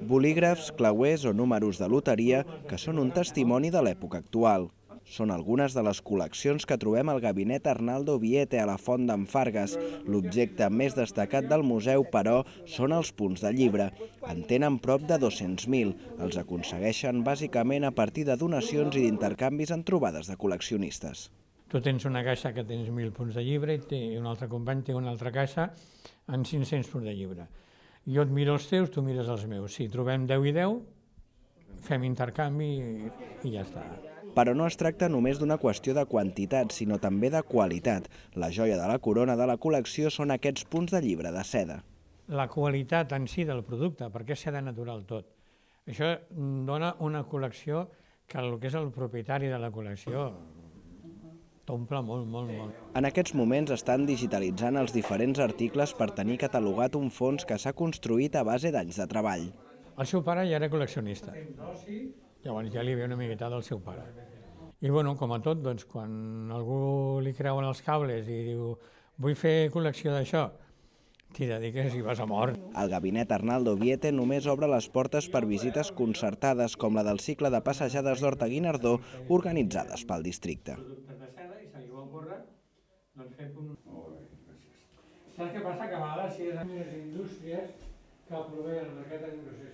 Bolígrafs, clauers o números de loteria que són un testimoni de l'època actual. Són algunes de les col·leccions que trobem al gabinet Arnaldo Viete a la Font d'en Fargues. L'objecte més destacat del museu, però, són els punts de llibre. En tenen prop de 200.000. Els aconsegueixen bàsicament a partir de donacions i d'intercanvis en trobades de col·leccionistes. Tu tens una caixa que tens 1.000 punts de llibre i un altre company té una altra caixa amb 500 punts de llibre. Jo et miro els teus, tu mires els meus. Si trobem 10 i 10, fem intercanvi i ja està. Però no es tracta només d'una qüestió de quantitat, sinó també de qualitat. La joia de la corona de la col·lecció són aquests punts de llibre de seda. La qualitat en si del producte, perquè és seda natural tot. Això dona una col·lecció que el que és el propietari de la col·lecció t'omple molt, molt, molt. En aquests moments estan digitalitzant els diferents articles per tenir catalogat un fons que s'ha construït a base d'anys de treball. El seu pare ja era col·leccionista, llavors ja li ve una miqueta del seu pare. I bueno, com a tot, doncs, quan algú li creuen els cables i diu vull fer col·lecció d'això, t'hi dediques i vas a mort. El gabinet Arnaldo Viete només obre les portes per visites concertades com la del cicle de passejades d'Horta-Guinardó organitzades pel districte. Saps què passa? Que a vegades si és en les indústries que proveen aquest indústria